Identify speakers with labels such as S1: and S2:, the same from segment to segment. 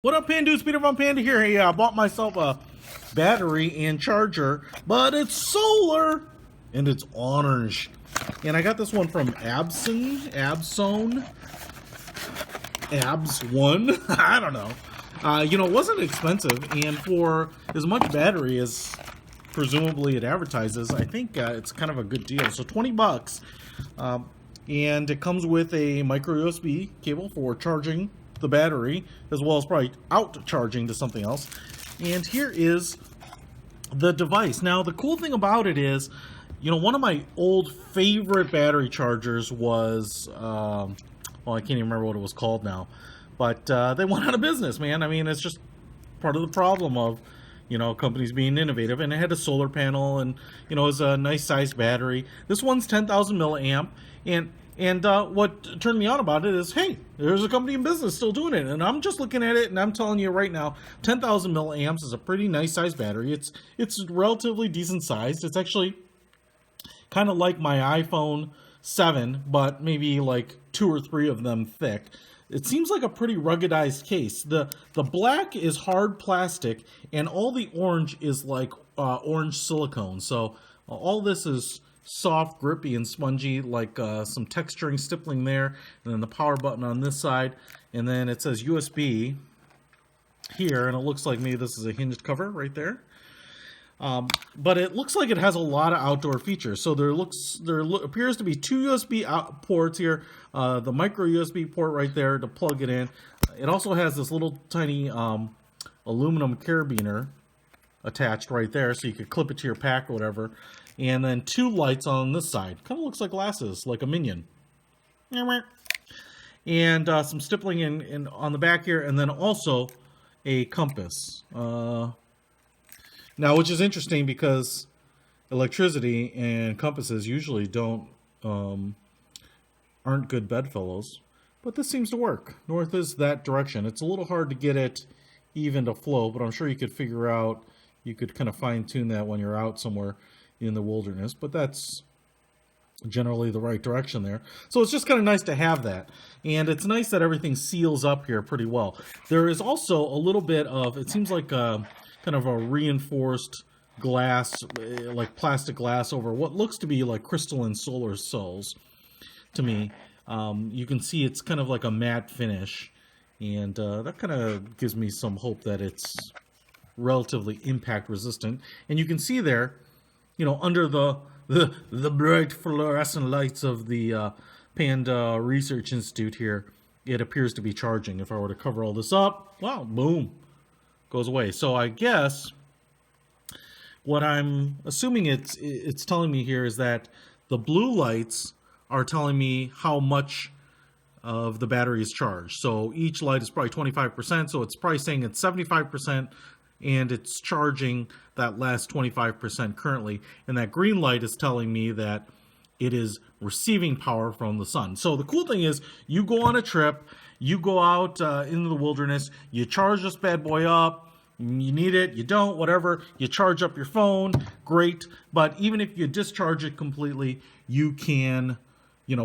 S1: What up, Panda? It's Peter from Panda here. Hey, I bought myself a battery and charger, but it's solar and it's orange. And I got this one from Absone, I don't know. It wasn't expensive, and for as much battery as presumably it advertises, I think it's kind of a good deal. So 20 bucks, and it comes with a micro USB cable for charging the battery, as well as probably out charging to something else. And here is the device. Now, the cool thing about it is, one of my old favorite battery chargers was, well, I can't even remember what it was called now, but they went out of business, man. I mean, it's just part of the problem of, companies being innovative. And it had a solar panel, and, it was a nice sized battery. This one's 10,000 milliamp, and what turned me on about it is, hey, there's a company in business still doing it. And I'm just looking at it, and I'm telling you right now, 10,000 milliamps is a pretty nice sized battery. It's relatively decent sized. It's actually kind of like my iPhone 7, but maybe like 2 or 3 of them thick. It seems like a pretty ruggedized case. The black is hard plastic, and all the orange is like orange silicone. So all this is soft, grippy, and spongy, like some texturing, stippling there, and then the power button on this side, and then it says USB here, and it looks like maybe this is a hinged cover right there. But it looks like it has a lot of outdoor features. So there appears to be 2 USB ports here, the micro USB port right there to plug it in. It also has this little tiny aluminum carabiner attached right there, so you could clip it to your pack or whatever. And then 2 lights on this side. Kind of looks like glasses, like a minion. And some stippling in on the back here, and then also a compass. Now, which is interesting because electricity and compasses usually aren't good bedfellows, but this seems to work. North is that direction. It's a little hard to get it even to flow, but I'm sure you could figure out, you could kind of fine tune that when you're out somewhere in the wilderness, but that's generally the right direction there. So it's just kind of nice to have that. And it's nice that everything seals up here pretty well. There is also a little bit of, it seems like kind of a reinforced glass, like plastic glass over what looks to be like crystalline solar cells to me. You can see it's kind of like a matte finish, and that kind of gives me some hope that it's relatively impact resistant. And you can see there, under the bright fluorescent lights of the Panda Research Institute here, it appears to be charging. If I were to cover all this up, wow, boom, goes away. So I guess what I'm assuming it's telling me here is that the blue lights are telling me how much of the battery is charged. So each light is probably 25%, so it's probably saying it's 75%, and it's charging that last 25% currently. And that green light is telling me that it is receiving power from the sun. So the cool thing is, you go on a trip, you go out into the wilderness, you charge this bad boy up, you need it, you don't, whatever, you charge up your phone, great. But even if you discharge it completely, you can,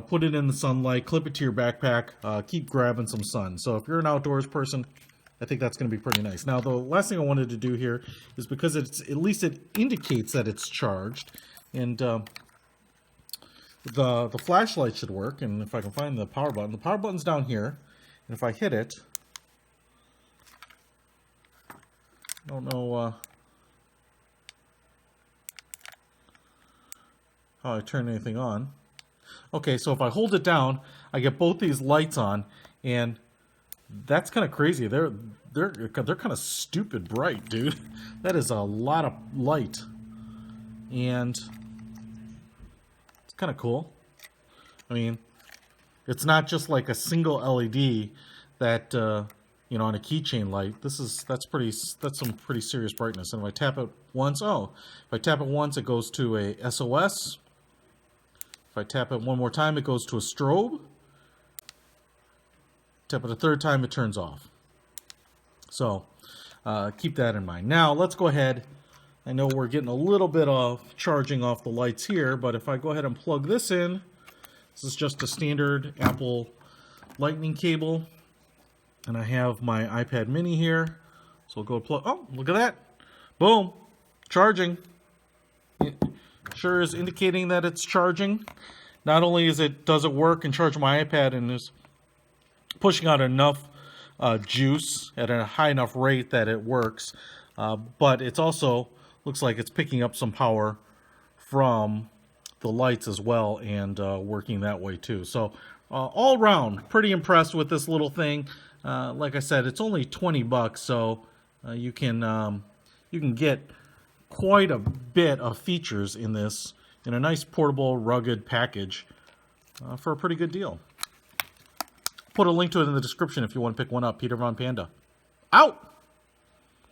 S1: put it in the sunlight, clip it to your backpack, keep grabbing some sun. So if you're an outdoors person, I think that's going to be pretty nice. Now, the last thing I wanted to do here is, because at least it indicates that it's charged, and the flashlight should work. And if I can find the power button's down here, and if I hit it, I don't know how I turn anything on. Okay, so if I hold it down, I get both these lights on, and that's kind of crazy. They're kind of stupid bright, dude. That is a lot of light, and it's kind of cool. I mean, it's not just like a single LED that on a keychain light. That's some pretty serious brightness. And if I tap it once, it goes to a SOS. If I tap it one more time, it goes to a strobe. Tap it a third time, it turns off. So keep that in mind. Now let's go ahead. I know we're getting a little bit of charging off the lights here, but if I go ahead and plug this in, this is just a standard Apple Lightning cable. And I have my iPad mini here. So we'll go plug. Oh, look at that. Boom. Charging. It sure is indicating that it's charging. Not only does it work and charge my iPad and is pushing out enough juice at a high enough rate that it works, but it's also looks like it's picking up some power from the lights as well and working that way too. So all around, pretty impressed with this little thing. Like I said, it's only 20 bucks, so you can get quite a bit of features in this in a nice portable, rugged package for a pretty good deal. Put a link to it in the description if you want to pick one up. Peter Von Panda. Out!